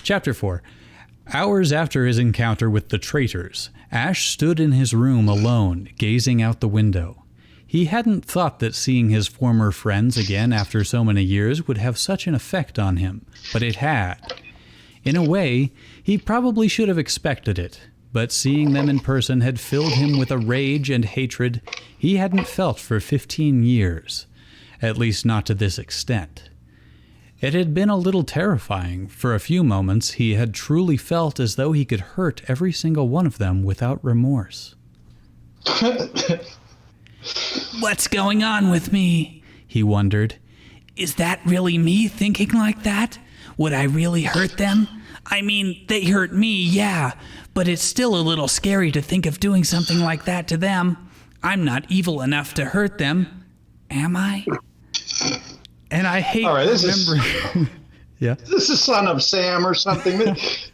Chapter 4. Hours after his encounter with the Traitors, Ash stood in his room alone, gazing out the window. He hadn't thought that seeing his former friends again after so many years would have such an effect on him, but it had. In a way, he probably should have expected it, but seeing them in person had filled him with a rage and hatred he hadn't felt for 15 years, at least not to this extent. It had been a little terrifying. For a few moments, he had truly felt as though he could hurt every single one of them without remorse. What's going on with me? He wondered. Is that really me thinking like that? Would I really hurt them? I mean, they hurt me, yeah, but it's still a little scary to think of doing something like that to them. I'm not evil enough to hurt them, am I? And I hate remembering... Yeah. This is Son of Sam or something.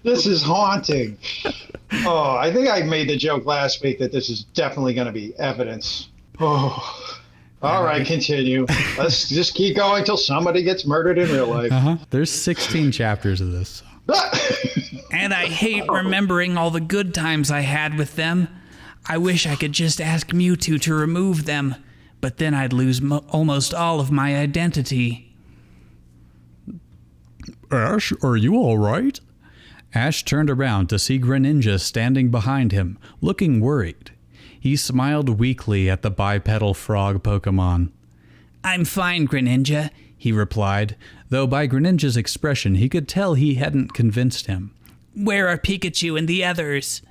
This is haunting. Oh, I think I made the joke last week that this is definitely going to be evidence. Oh, all right, continue. Let's just keep going till somebody gets murdered in real life. There's 16 chapters of this. And I hate remembering all the good times I had with them. I wish I could just ask Mewtwo to remove them, but then I'd lose almost all of my identity. Ash, are you all right? Ash turned around to see Greninja standing behind him, looking worried. He smiled weakly at the bipedal frog Pokémon. I'm fine, Greninja, he replied, though by Greninja's expression he could tell he hadn't convinced him. Where are Pikachu and the others?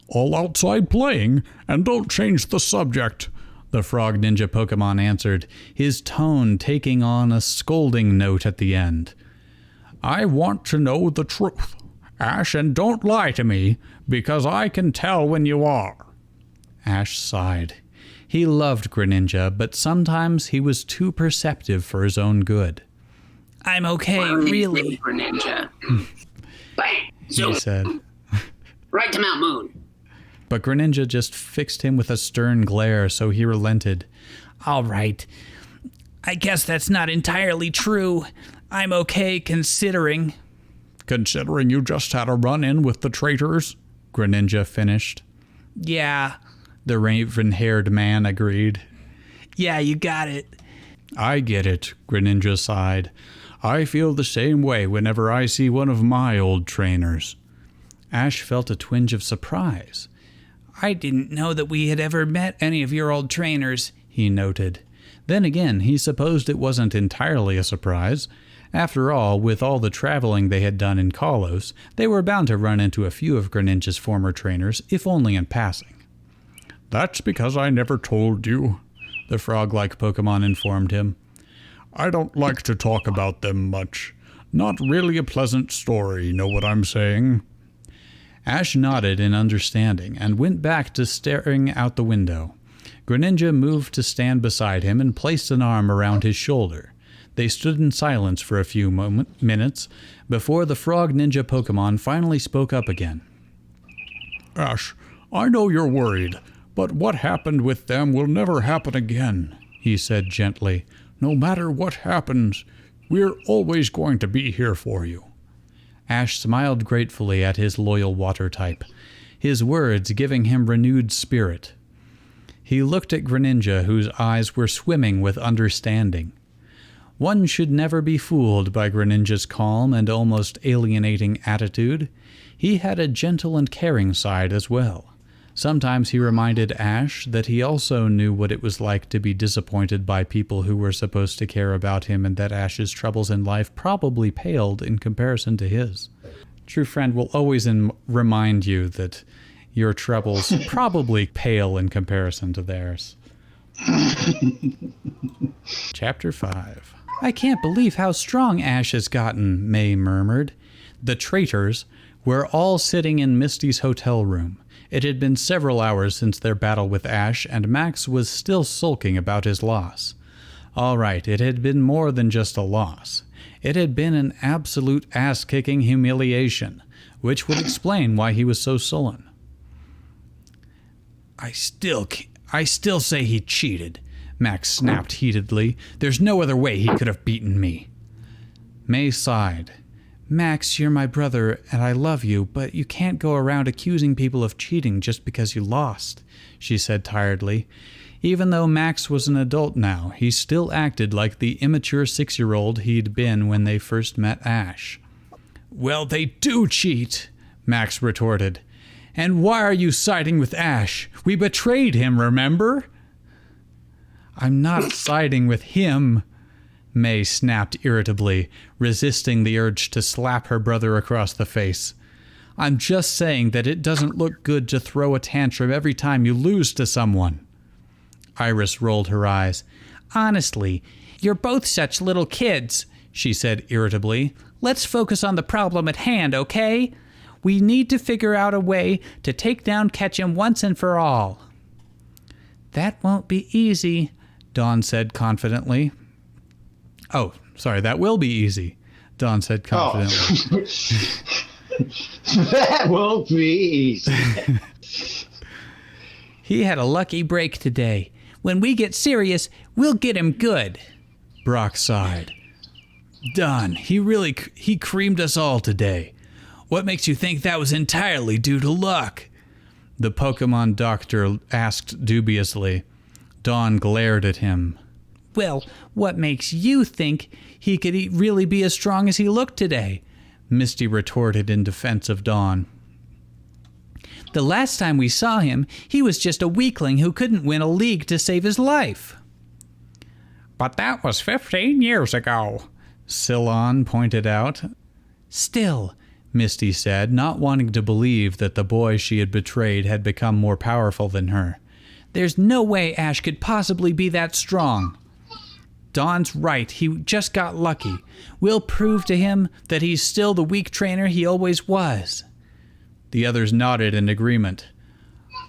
All outside playing, and don't change the subject, the frog ninja Pokémon answered, his tone taking on a scolding note at the end. I want to know the truth, Ash, and don't lie to me, because I can tell when you are. Ash sighed. He loved Greninja, but sometimes he was too perceptive for his own good. I'm okay, really. Greninja. Bang! He said. Right to Mount Moon. But Greninja just fixed him with a stern glare, so he relented. All right. I guess that's not entirely true. I'm okay considering. Considering you just had a run-in with the Traitors? Greninja finished. Yeah. The raven-haired man agreed. Yeah, you got it. I get it, Greninja sighed. I feel the same way whenever I see one of my old trainers. Ash felt a twinge of surprise. I didn't know that we had ever met any of your old trainers, he noted. Then again, he supposed it wasn't entirely a surprise. After all, with all the traveling they had done in Kalos, they were bound to run into a few of Greninja's former trainers, if only in passing. That's because I never told you, the frog-like Pokémon informed him. I don't like to talk about them much. Not really a pleasant story, know what I'm saying? Ash nodded in understanding and went back to staring out the window. Greninja moved to stand beside him and placed an arm around his shoulder. They stood in silence for a few minutes before the frog ninja Pokémon finally spoke up again. Ash, I know you're worried, but what happened with them will never happen again, he said gently. No matter what happens, we're always going to be here for you. Ash smiled gratefully at his loyal water type, his words giving him renewed spirit. He looked at Greninja, whose eyes were swimming with understanding. One should never be fooled by Greninja's calm and almost alienating attitude. He had a gentle and caring side as well. Sometimes he reminded Ash that he also knew what it was like to be disappointed by people who were supposed to care about him, and that Ash's troubles in life probably paled in comparison to his. True friend will always remind you that your troubles probably pale in comparison to theirs. Chapter 5. I can't believe how strong Ash has gotten, May murmured. The Traitors were all sitting in Misty's hotel room. It had been several hours since their battle with Ash, and Max was still sulking about his loss. All right, it had been more than just a loss. It had been an absolute ass-kicking humiliation, which would explain why he was so sullen. I still say he cheated, Max snapped heatedly. There's no other way he could have beaten me. May sighed. Max, you're my brother, and I love you, but you can't go around accusing people of cheating just because you lost, she said tiredly. Even though Max was an adult now, he still acted like the immature 6-year-old he'd been when they first met Ash. Well, they do cheat, Max retorted. And why are you siding with Ash? We betrayed him, remember? I'm not siding with him, May snapped irritably, resisting the urge to slap her brother across the face. I'm just saying that it doesn't look good to throw a tantrum every time you lose to someone. Iris rolled her eyes. Honestly, you're both such little kids, she said irritably. Let's focus on the problem at hand, okay? We need to figure out a way to take down Ketchum once and for all. That won't be easy, Dawn said confidently. Oh, sorry, that will be easy, Dawn said confidently. Oh. That will be easy. He had a lucky break today. When we get serious, we'll get him good. Brock sighed. Don, he creamed us all today. What makes you think that was entirely due to luck? The Pokémon doctor asked dubiously. Dawn glared at him. Well, what makes you think he could really be as strong as he looked today? Misty retorted in defense of Dawn. The last time we saw him, he was just a weakling who couldn't win a league to save his life. But that was 15 years ago, Sillon pointed out. Still, Misty said, not wanting to believe that the boy she had betrayed had become more powerful than her. There's no way Ash could possibly be that strong. Dawn's right, he just got lucky. We'll prove to him that he's still the weak trainer he always was. The others nodded in agreement.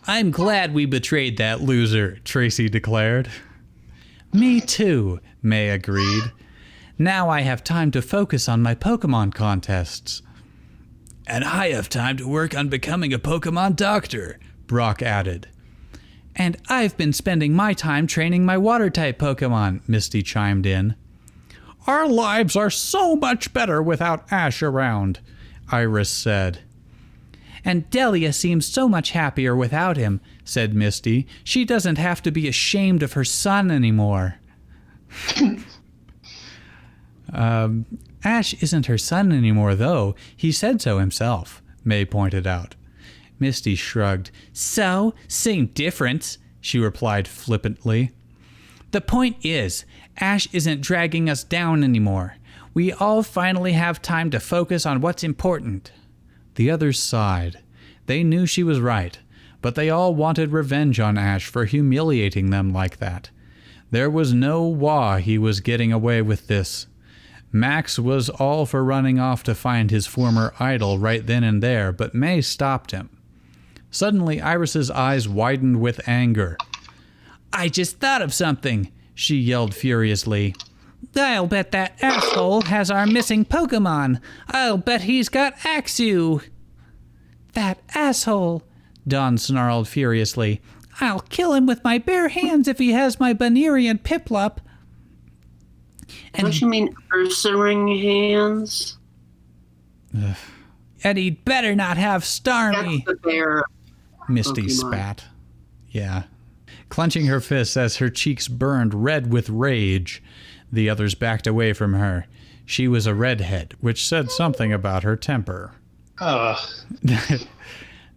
I'm glad we betrayed that loser, Tracy declared. Me too, May agreed. Now I have time to focus on my Pokémon contests. And I have time to work on becoming a Pokémon doctor, Brock added. And I've been spending my time training my water-type Pokémon, Misty chimed in. Our lives are so much better without Ash around, Iris said. And Delia seems so much happier without him, said Misty. She doesn't have to be ashamed of her son anymore. Ash isn't her son anymore, though. He said so himself, May pointed out. Misty shrugged. So, same difference, she replied flippantly. The point is, Ash isn't dragging us down anymore. We all finally have time to focus on what's important. The others sighed. They knew she was right, but they all wanted revenge on Ash for humiliating them like that. There was no why he was getting away with this. Max was all for running off to find his former idol right then and there, but May stopped him. Suddenly, Iris's eyes widened with anger. I just thought of something, she yelled furiously. I'll bet that asshole has our missing Pokémon. I'll bet he's got Axew. That asshole, Dawn snarled furiously. I'll kill him with my bare hands if he has my Banerian Piplup. Don't you mean Ursaring hands? And he'd better not have Starmie. That's the bear. Misty Pokemon. spat. Yeah. Clenching her fists as her cheeks burned red with rage, the others backed away from her. She was a redhead, which said something about her temper.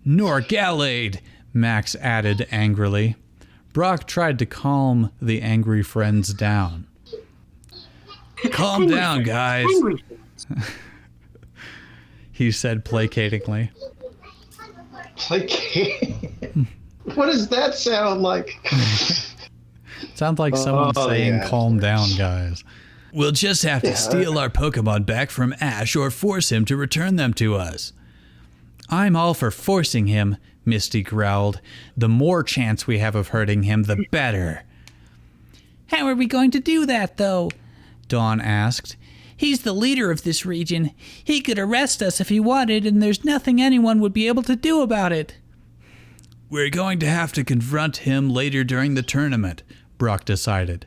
Norgalade, Max added angrily. Brock tried to calm the angry friends down. Calm down, guys, he said placatingly. Placating? What does that sound like? Sounds like someone saying, yeah. Calm down, guys. We'll just have to steal our Pokemon back from Ash or force him to return them to us. I'm all for forcing him, Misty growled. The more chance we have of hurting him, the better. How are we going to do that, though? Dawn asked. He's the leader of this region. He could arrest us if he wanted, and there's nothing anyone would be able to do about it. We're going to have to confront him later during the tournament, Brock decided.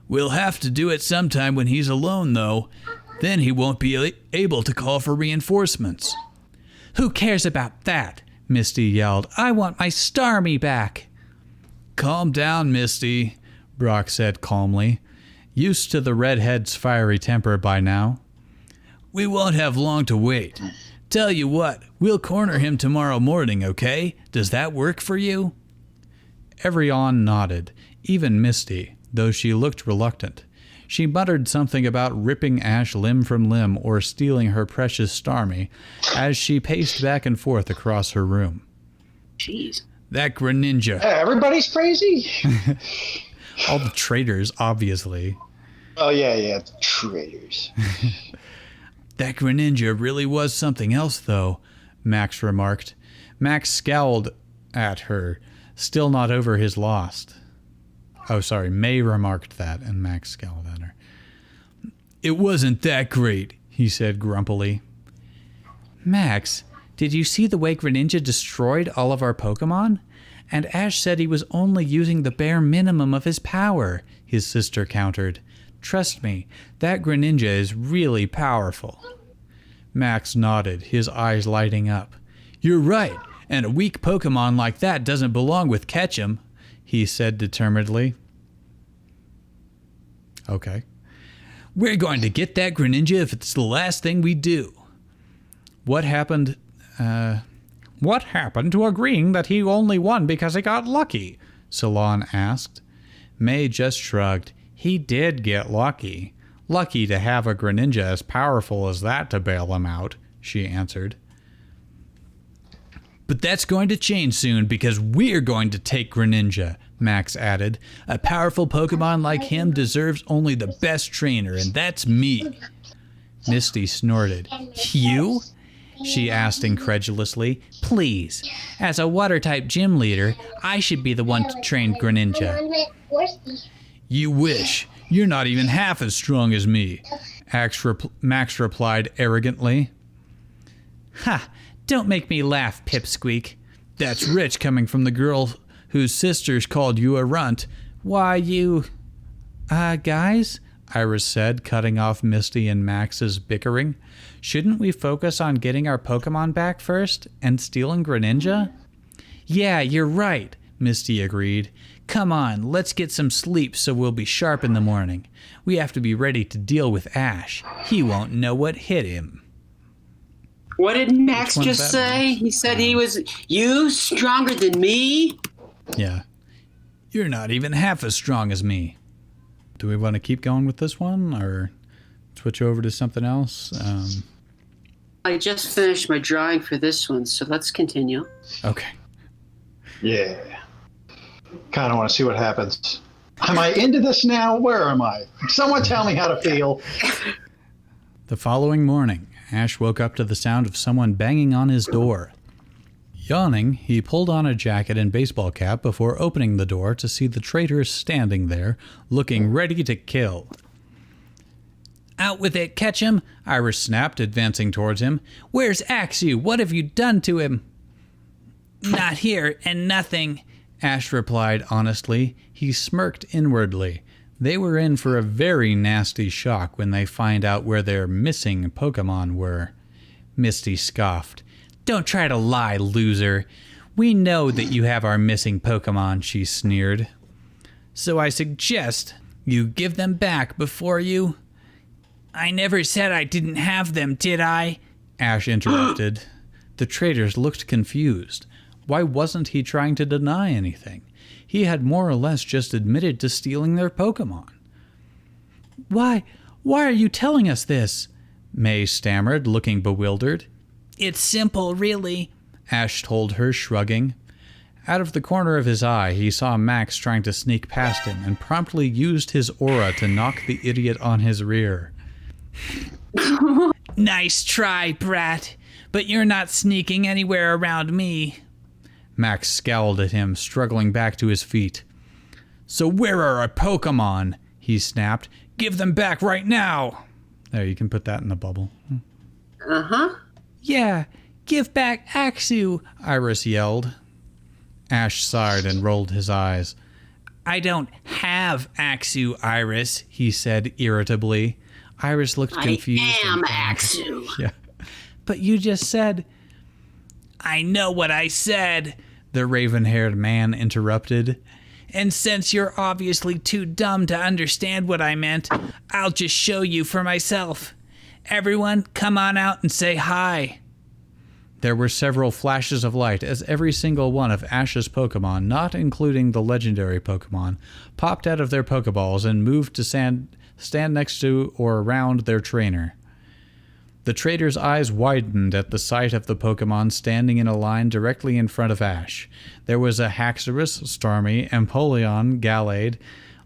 We'll have to do it sometime when he's alone, though. Then he won't be able to call for reinforcements. Who cares about that? Misty yelled. I want my Starmie back. Calm down, Misty, Brock said calmly, used to the redhead's fiery temper by now. We won't have long to wait. Tell you what, we'll corner him tomorrow morning, okay? Does that work for you? Everyone nodded, even Misty, though she looked reluctant. She muttered something about ripping Ash limb from limb or stealing her precious Starmie as she paced back and forth across her room. Jeez. That Greninja. Everybody's crazy? All the traitors, obviously. Oh, yeah, the traitors. That Greninja really was something else, though, Max remarked. Max scowled at her, still not over his loss. Oh, sorry, May remarked that, and Max scowled at her. It wasn't that great, he said grumpily. Max, did you see the way Greninja destroyed all of our Pokémon? And Ash said he was only using the bare minimum of his power, his sister countered. Trust me, that Greninja is really powerful. Max nodded, his eyes lighting up. You're right, and a weak Pokémon like that doesn't belong with Ketchum, he said determinedly. Okay. We're going to get that Greninja if it's the last thing we do. What happened to agreeing that he only won because he got lucky? Salon asked. May just shrugged. He did get lucky. Lucky to have a Greninja as powerful as that to bail him out, she answered. But that's going to change soon because we're going to take Greninja, Max added. A powerful Pokemon like him deserves only the best trainer, and that's me. Misty snorted. You? She asked incredulously. Please, as a water-type gym leader, I should be the one to train Greninja. You wish. You're not even half as strong as me, Max replied arrogantly. Ha! Don't make me laugh, Pipsqueak. That's rich coming from the girl whose sisters called you a runt. Why, you... guys? Iris said, cutting off Misty and Max's bickering. Shouldn't we focus on getting our Pokemon back first and stealing Greninja? Yeah, you're right, Misty agreed. Come on, let's get some sleep so we'll be sharp in the morning. We have to be ready to deal with Ash. He won't know what hit him. What did Max just say? He said he was you stronger than me? Yeah. You're not even half as strong as me. Do we want to keep going with this one or switch over to something else? I just finished my drawing for this one, so let's continue. Okay. Yeah. Kind of want to see what happens. Am I into this now? Where am I? Someone tell me how to feel. The following morning, Ash woke up to the sound of someone banging on his door. Yawning, he pulled on a jacket and baseball cap before opening the door to see the traitors standing there, looking ready to kill. Out with it, Ketchum, Iris snapped, advancing towards him. Where's Axew? What have you done to him? Not here, and nothing, Ash replied honestly. He smirked inwardly. They were in for a very nasty shock when they find out where their missing Pokemon were. Misty scoffed. Don't try to lie, loser. We know that you have our missing Pokemon, she sneered. So I suggest you give them back before you... I never said I didn't have them, did I? Ash interrupted. The traitors looked confused. Why wasn't he trying to deny anything? He had more or less just admitted to stealing their Pokemon. Why are you telling us this? May stammered, looking bewildered. It's simple, really, Ash told her, shrugging. Out of the corner of his eye, he saw Max trying to sneak past him and promptly used his aura to knock the idiot on his rear. Nice try, brat, but you're not sneaking anywhere around me. Max scowled at him, struggling back to his feet. So where are our Pokemon? He snapped. Give them back right now. There, you can put that in the bubble. Uh-huh. Yeah, give back Axew, Iris yelled. Ash sighed and rolled his eyes. I don't have Axew, Iris, he said irritably. Iris looked confused. I am Axu. Yeah. But you just said... I know what I said, the raven-haired man interrupted. and since you're obviously too dumb to understand what I meant, I'll just show you for myself. Everyone, come on out and say hi. There were several flashes of light as every single one of Ash's Pokémon, not including the legendary Pokémon, popped out of their Pokéballs and moved to stand next to or around their trainer. The Traitors' eyes widened at the sight of the Pokémon standing in a line directly in front of Ash. There was a Haxorus, Starmie, Empoleon, Gallade,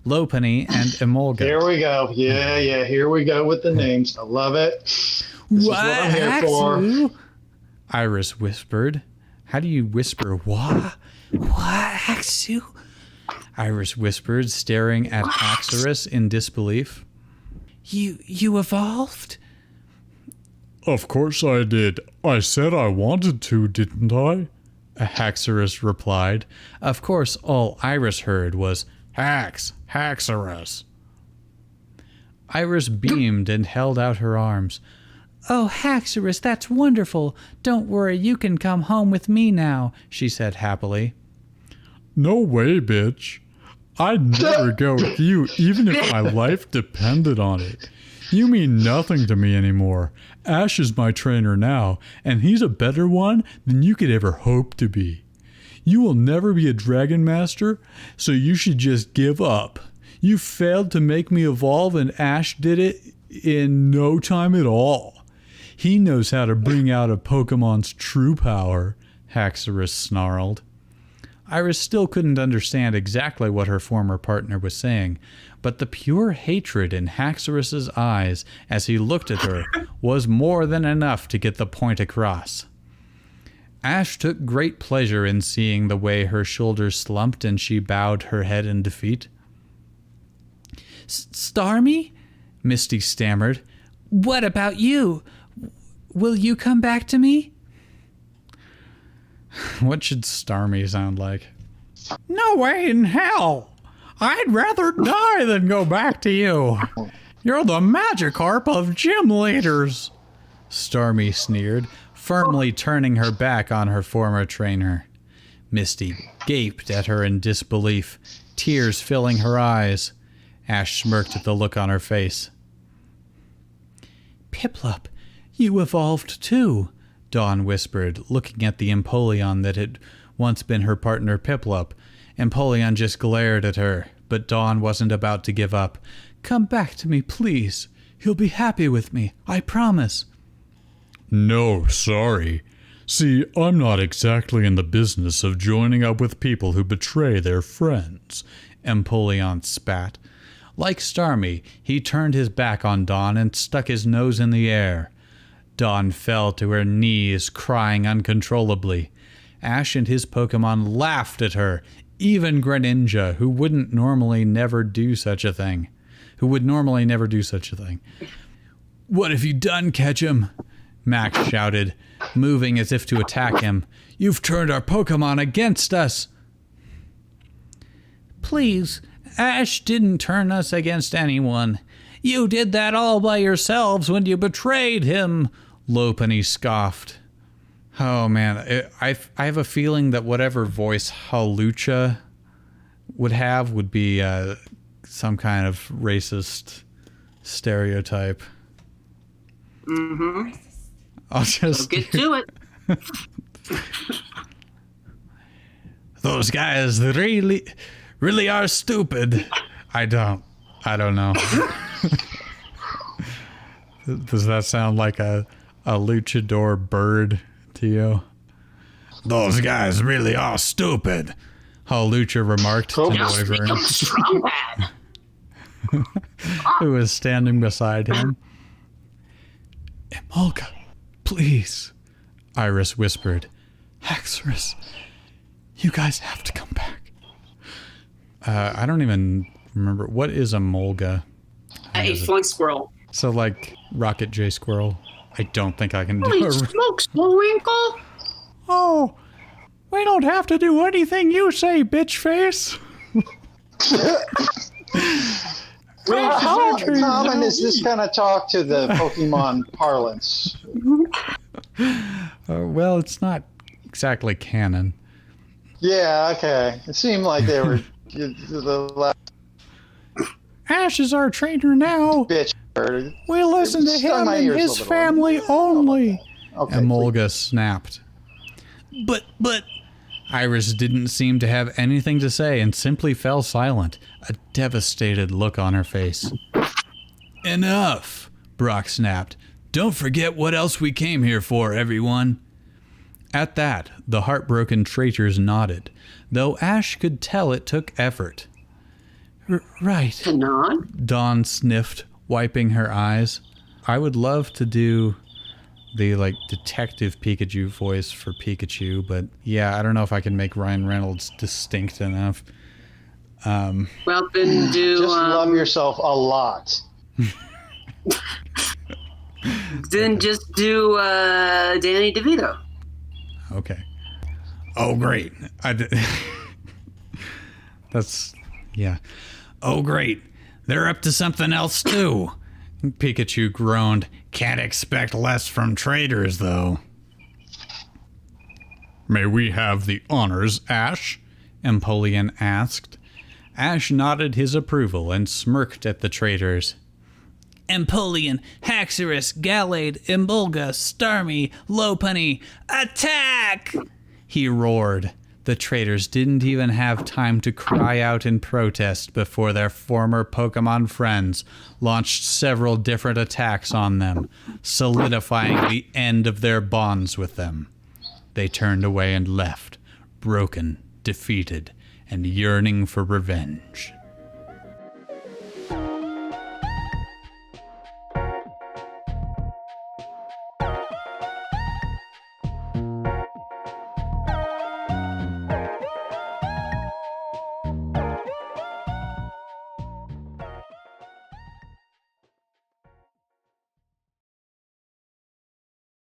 Lopunny, and Emolga. Here we go. Yeah, here we go with the names. I love it. This is what I'm here for. Iris whispered. How do you whisper wah? What, Axu? Iris whispered, staring at Haxorus in disbelief. You evolved? Of course I did. I said I wanted to, didn't I? Haxorus replied. Of course, all Iris heard was, Haxorus. Iris beamed and held out her arms. Oh, Haxorus, that's wonderful. Don't worry, you can come home with me now, she said happily. No way, bitch. I'd never go with you, even if my life depended on it. You mean nothing to me anymore. Ash is my trainer now, and he's a better one than you could ever hope to be. You will never be a Dragon Master, so you should just give up. You failed to make me evolve, and Ash did it in no time at all. He knows how to bring out a Pokemon's true power, Haxorus snarled. Iris still couldn't understand exactly what her former partner was saying, but the pure hatred in Haxorus's eyes as he looked at her was more than enough to get the point across. Ash took great pleasure in seeing the way her shoulders slumped and she bowed her head in defeat. Starmie? Misty stammered. What about you? Will you come back to me? What should Starmie sound like? No way in hell! I'd rather die than go back to you. You're the Magikarp of gym leaders. Starmie sneered, firmly turning her back on her former trainer. Misty gaped at her in disbelief, tears filling her eyes. Ash smirked at the look on her face. Piplup, you evolved too, Dawn whispered, looking at the Empoleon that had once been her partner Piplup. Empoleon just glared at her, but Dawn wasn't about to give up. Come back to me, please. You'll be happy with me, I promise. No, sorry. See, I'm not exactly in the business of joining up with people who betray their friends, Empoleon spat. Like Starmie, he turned his back on Dawn and stuck his nose in the air. Dawn fell to her knees, crying uncontrollably. Ash and his Pokémon laughed at her, even Greninja, who would normally never do such a thing. What have you done, Ketchum? Max shouted, moving as if to attack him. You've turned our Pokémon against us. Please, Ash didn't turn us against anyone. You did that all by yourselves when you betrayed him, Lopunny scoffed. Oh man, I have a feeling that whatever voice Hawlucha would have would be some kind of racist stereotype. Mm-hmm. I'll just get to it. Those guys really are stupid. I don't know. Does that sound like a luchador bird to you? Those guys really are stupid, Hawlucha remarked to Wyvern, who was standing beside him. Emolga, please, Iris whispered. Haxorus, you guys have to come back. I don't even remember. What is a Molga? A flying squirrel. So like Rocket J Squirrel. I don't think I can do Holy it. smokes, Bullwinkle! Oh, we don't have to do anything you say, bitch face. How common is this kind of talk to the Pokemon parlance? Well, it's not exactly canon. Yeah, okay. It seemed like they were the last Ash is our trainer now. bitch. We listen to him and his family only. Okay, Emolga snapped. But Iris didn't seem to have anything to say and simply fell silent, a devastated look on her face. enough, Brock snapped. Don't forget what else we came here for, everyone. At that, the heartbroken traitors nodded, though Ash could tell it took effort. Right. To nod? Dawn sniffed, wiping her eyes. I would love to do the detective Pikachu voice for Pikachu, but yeah, I don't know if I can make Ryan Reynolds distinct enough. Well, then do... Just love yourself a lot. Then just do Danny DeVito. Okay. Oh, great. That's, yeah. Oh, great. They're up to something else, too. Pikachu groaned. Can't expect less from traitors, though. May we have the honors, Ash? Empoleon asked. Ash nodded his approval and smirked at the traitors. Empoleon, Haxorus, Gallade, Emolga, Starmie, Lopunny, attack! He roared. The traitors didn't even have time to cry out in protest before their former Pokemon friends launched several different attacks on them, solidifying the end of their bonds with them. They turned away and left, broken, defeated, and yearning for revenge.